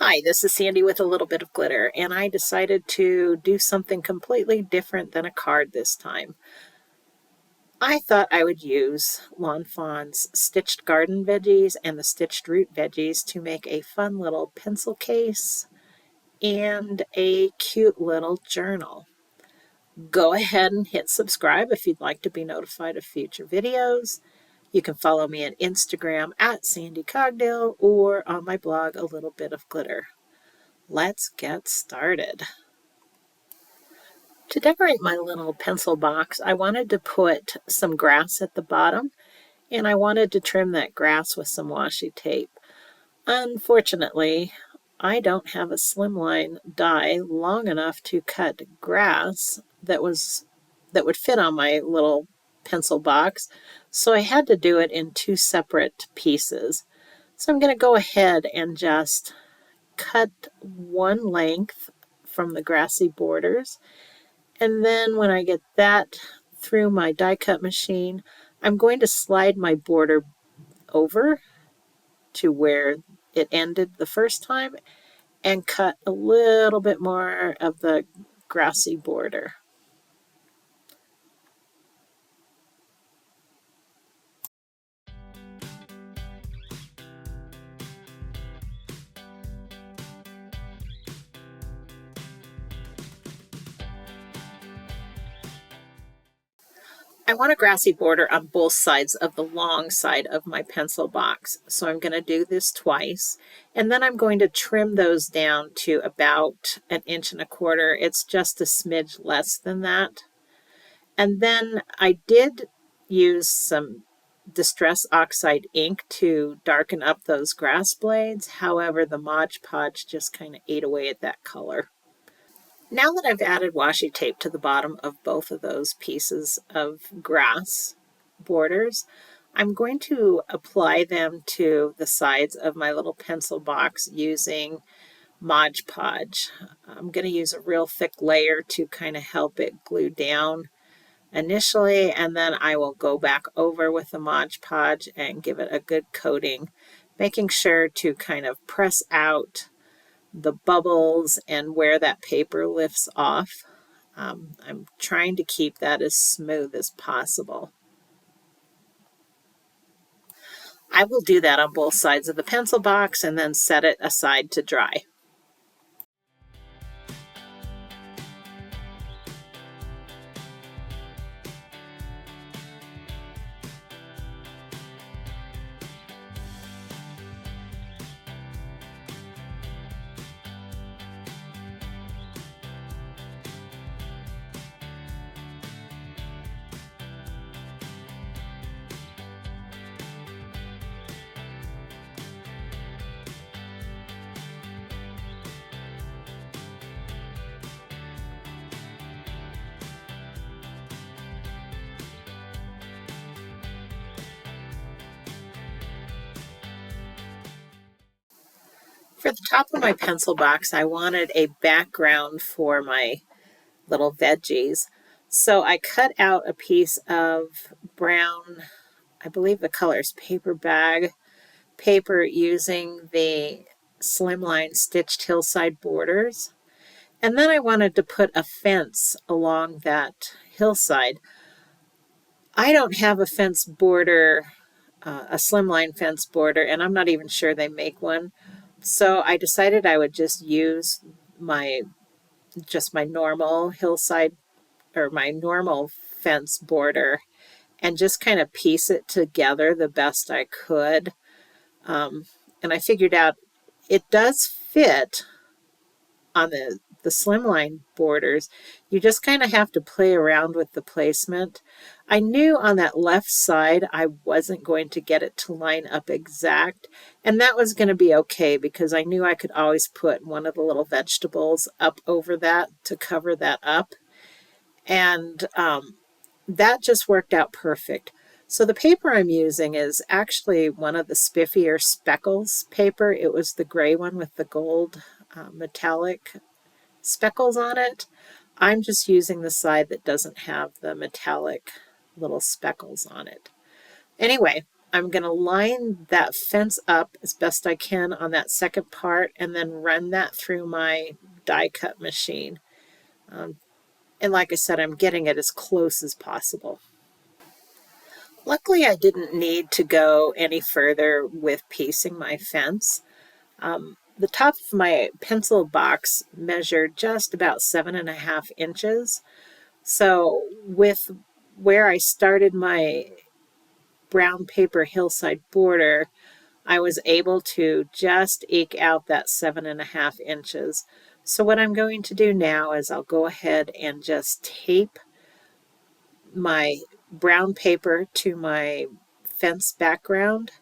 Hi, this is Sandy with a little bit of glitter, and I decided to do something completely different than a card this time. I thought I would use Fawn's Stitched Garden Veggies and the Stitched Root Veggies to make a fun little pencil case and a cute little journal. Go ahead and hit subscribe if you'd like to be notified of future videos. You can follow me on Instagram at Sandy Cogdill or on my blog, A Little Bit of Glitter. Let's get started. To decorate my little pencil box, I wanted to put some grass at the bottom, and I wanted to trim that grass with some washi tape. Unfortunately, I don't have a slimline die long enough to cut grass that would fit on my little pencil box, so I had to do it in two separate pieces. So I'm going to go ahead and just cut one length from the grassy borders, and then when I get that through my die cut machine, I'm going to slide my border over to where it ended the first time and cut a little bit more of the grassy border. I want a grassy border on both sides of the long side of my pencil box, so I'm going to do this twice, and then I'm going to trim those down to about 1.25 inches. It's just a smidge less than that. And then I did use some Distress Oxide ink to darken up those grass blades. However, the Mod Podge just kind of ate away at that color. Now that I've added washi tape to the bottom of both of those pieces of grass borders, I'm going to apply them to the sides of my little pencil box using Mod Podge. I'm going to use a real thick layer to kind of help it glue down initially, and then I will go back over with the Mod Podge and give it a good coating, making sure to kind of press out the bubbles and where that paper lifts off. I'm trying to keep that as smooth as possible. I will do that on both sides of the pencil box and then set it aside to dry. For the top of my pencil box, I wanted a background for my little veggies. So I cut out a piece of brown, I believe the color is paper bag paper, using the slimline stitched hillside borders. And then I wanted to put a fence along that hillside. I don't have a fence border, a slimline fence border, and I'm not even sure they make one. So I decided I would just use my normal hillside, or my normal fence border, and just kind of piece it together the best I could. And I figured out it does fit on the slimline borders. You just kind of have to play around with the placement. I knew on that left side I wasn't going to get it to line up exact, and that was going to be okay because I knew I could always put one of the little vegetables up over that to cover that up, and that just worked out perfect. So the paper I'm using is actually one of the spiffier speckles paper. It was the gray one with the gold metallic speckles on it. I'm just using the side that doesn't have the metallic little speckles on it. Anyway, I'm going to line that fence up as best I can on that second part and then run that through my die cut machine. And like I said, I'm getting it as close as possible. Luckily, I didn't need to go any further with piecing my fence. The top of my pencil box measured just about 7.5 inches. So with where I started my brown paper hillside border, I was able to just eke out that 7.5 inches. So what I'm going to do now is I'll go ahead and just tape my brown paper to my fence background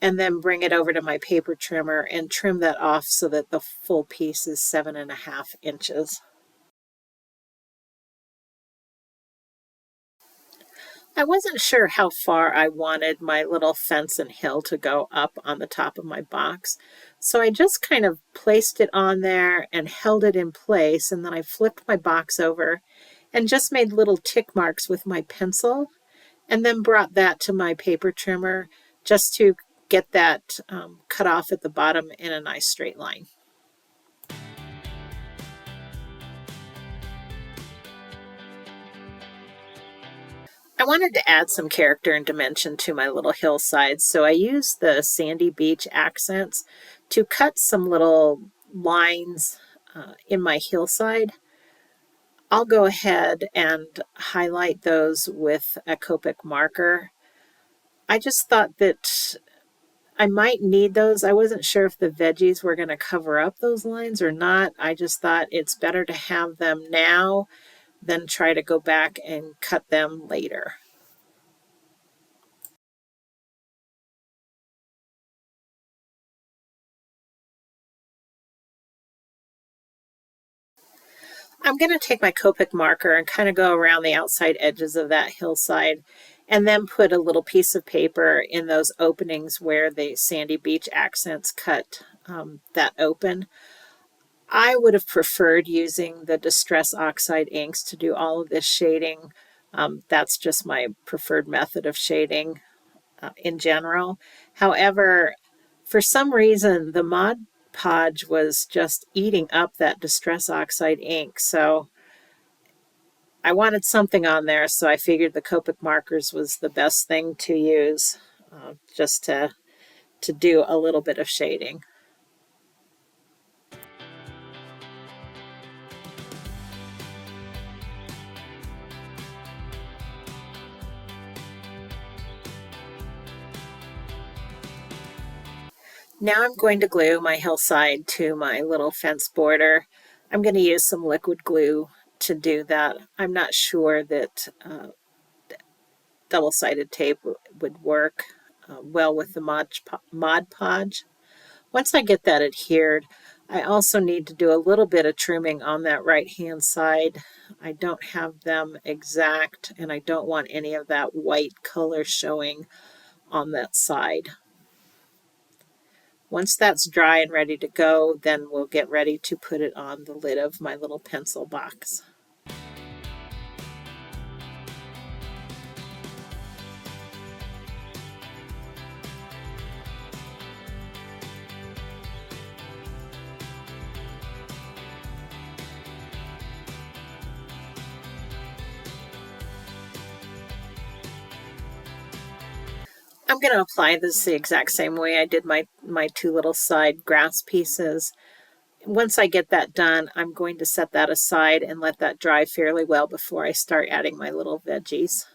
and then bring it over to my paper trimmer and trim that off so that the full piece is 7.5 inches. I wasn't sure how far I wanted my little fence and hill to go up on the top of my box, so I just kind of placed it on there and held it in place, and then I flipped my box over and just made little tick marks with my pencil, and then brought that to my paper trimmer just to get that cut off at the bottom in a nice straight line. I wanted to add some character and dimension to my little hillside, so I used the sandy beach accents to cut some little lines in my hillside. I'll go ahead and highlight those with a Copic marker. I just thought that I might need those. I wasn't sure if the veggies were going to cover up those lines or not. I just thought it's better to have them now than try to go back and cut them later. I'm going to take my Copic marker and kind of go around the outside edges of that hillside and then put a little piece of paper in those openings where the sandy beach accents cut that open. I would have preferred using the Distress Oxide inks to do all of this shading. That's just my preferred method of shading in general. However, for some reason, the Mod Podge was just eating up that Distress Oxide ink, so I wanted something on there, so I figured the Copic markers was the best thing to use just to do a little bit of shading. Now I'm going to glue my hillside to my little fence border. I'm going to use some liquid glue to do that. I'm not sure that double-sided tape would work well with the Mod Podge. Once I get that adhered, I also need to do a little bit of trimming on that right-hand side. I don't have them exact, and I don't want any of that white color showing on that side. Once that's dry and ready to go, then we'll get ready to put it on the lid of my little pencil box. I'm going to apply this the exact same way I did my two little side grass pieces. Once I get that done, I'm going to set that aside and let that dry fairly well before I start adding my little veggies.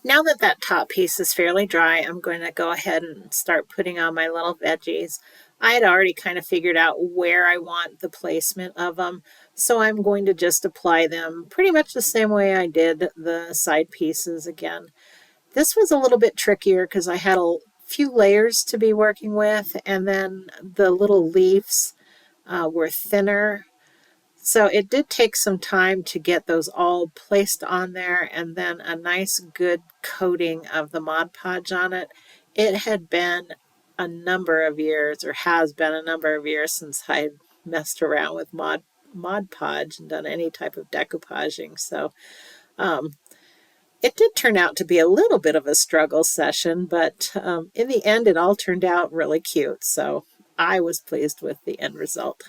Now that that top piece is fairly dry, I'm going to go ahead and start putting on my little veggies. I had already kind of figured out where I want the placement of them, so I'm going to just apply them pretty much the same way I did the side pieces again. This was a little bit trickier because I had a few layers to be working with, and then the little leaves were thinner. So it did take some time to get those all placed on there, and then a nice good coating of the Mod Podge on it. It had been a number of years, or has been a number of years, since I messed around with Mod Podge and done any type of decoupaging. So it did turn out to be a little bit of a struggle session, but in the end it all turned out really cute. So I was pleased with the end result.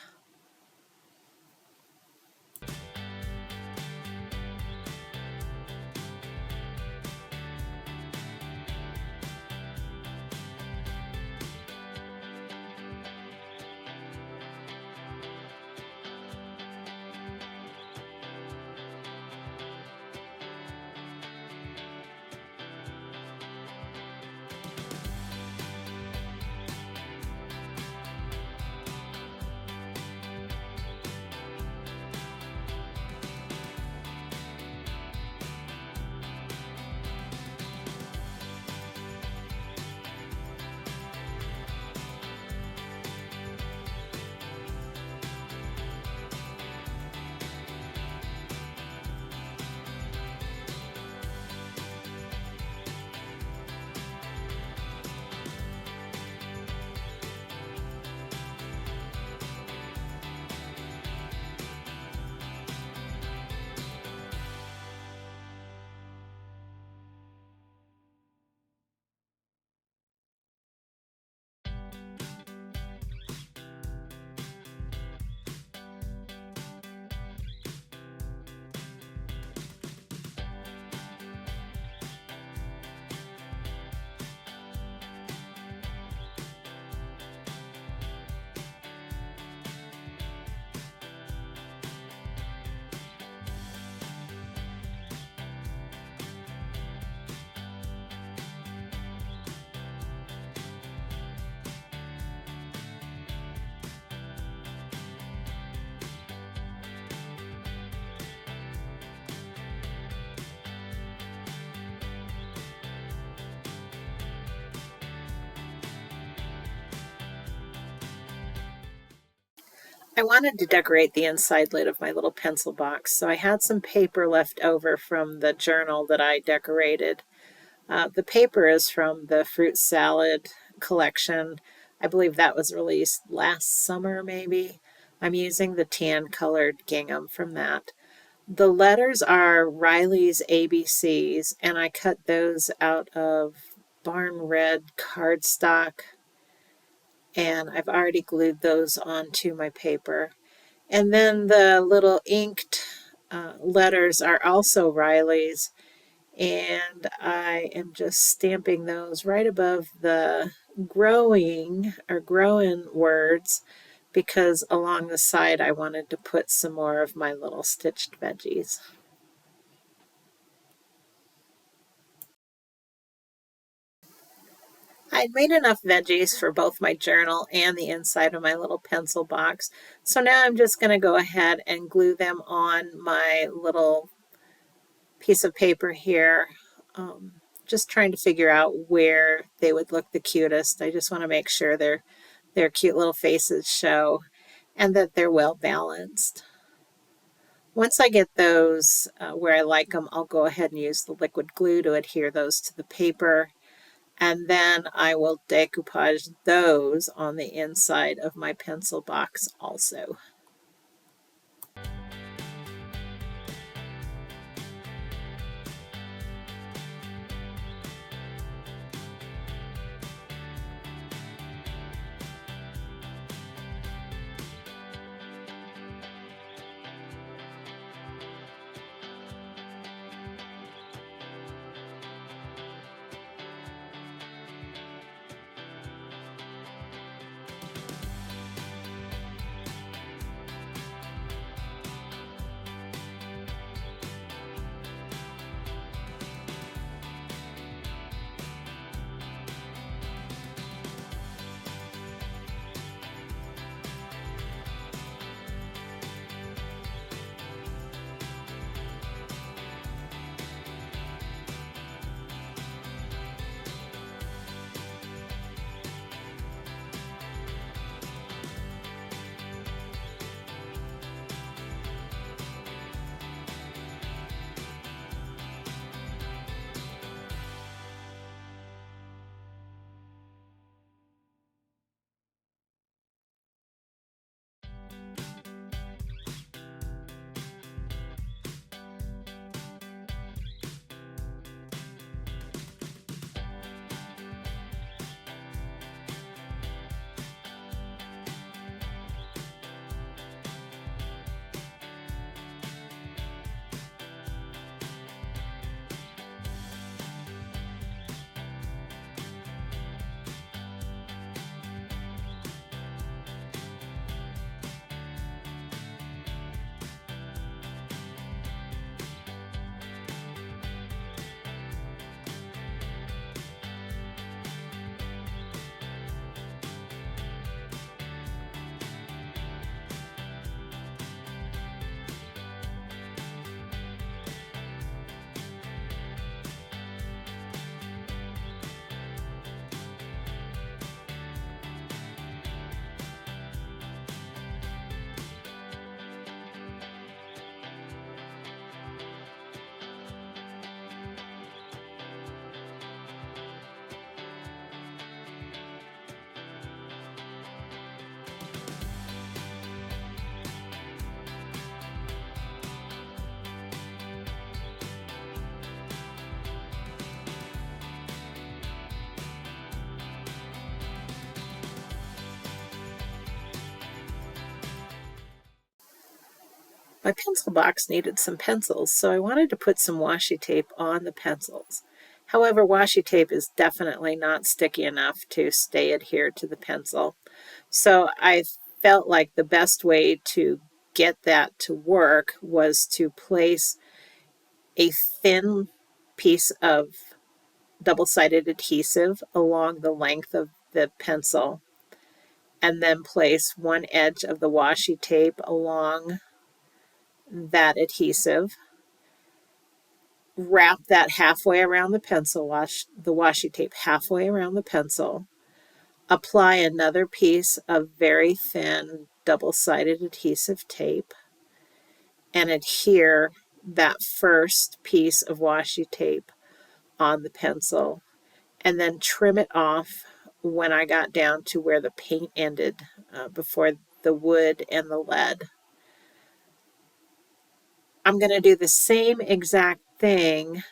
I wanted to decorate the inside lid of my little pencil box, so I had some paper left over from the journal that I decorated. The paper is from the fruit salad collection. I believe that was released last summer, maybe. I'm using the tan colored gingham from that. The letters are Riley's ABCs, and I cut those out of barn red cardstock, and I've already glued those onto my paper. And then the little inked letters are also Riley's, and I am just stamping those right above the growing or growing words, because along the side I wanted to put some more of my little stitched veggies. I'd made enough veggies for both my journal and the inside of my little pencil box, so now I'm just going to go ahead and glue them on my little piece of paper here. Just trying to figure out where they would look the cutest. I just want to make sure their cute little faces show and that they're well balanced. Once I get those where I like them, I'll go ahead and use the liquid glue to adhere those to the paper, and then I will decoupage those on the inside of my pencil box also. My pencil box needed some pencils, so I wanted to put some washi tape on the pencils. However, washi tape is definitely not sticky enough to stay adhered to the pencil. So I felt like the best way to get that to work was to place a thin piece of double-sided adhesive along the length of the pencil, and then place one edge of the washi tape along that adhesive, wrap that halfway around the pencil, the washi tape halfway around the pencil, apply another piece of very thin double-sided adhesive tape, and adhere that first piece of washi tape on the pencil, and then trim it off when I got down to where the paint ended, before the wood and the lead. I'm going to do the same exact thing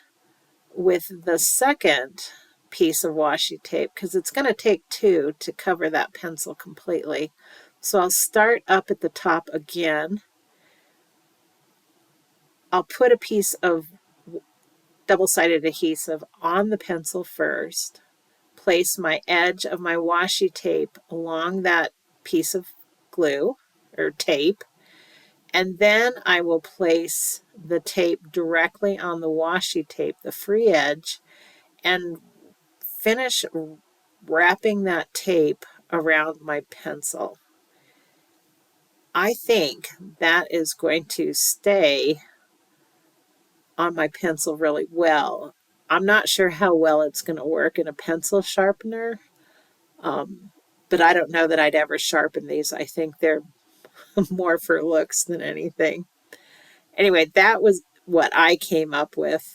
with the second piece of washi tape because it's going to take two to cover that pencil completely. So I'll start up at the top again. I'll put a piece of double-sided adhesive on the pencil first, place my edge of my washi tape along that piece of glue or tape, and then I will place the tape directly on the washi tape, the free edge, and finish wrapping that tape around my pencil. I think that is going to stay on my pencil really well. I'm not sure how well it's going to work in a pencil sharpener, but I don't know that I'd ever sharpen these. I think they're more for looks than anything. Anyway, that was what I came up with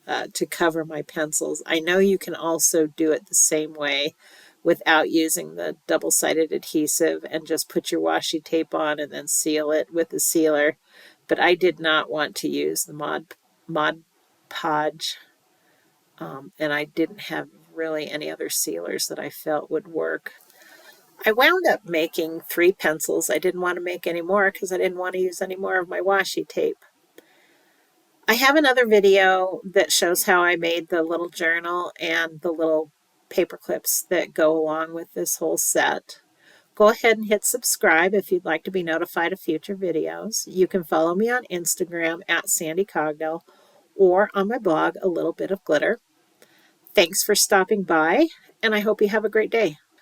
to cover my pencils. I know you can also do it the same way without using the double-sided adhesive and just put your washi tape on and then seal it with the sealer, but I did not want to use the Mod Podge, and I didn't have really any other sealers that I felt would work. I wound up making 3 pencils. I didn't want to make any more because I didn't want to use any more of my washi tape. I have another video that shows how I made the little journal and the little paper clips that go along with this whole set. Go ahead and hit subscribe if you'd like to be notified of future videos. You can follow me on Instagram at Sandy Cogdell or on my blog, A Little Bit of Glitter. Thanks for stopping by, and I hope you have a great day.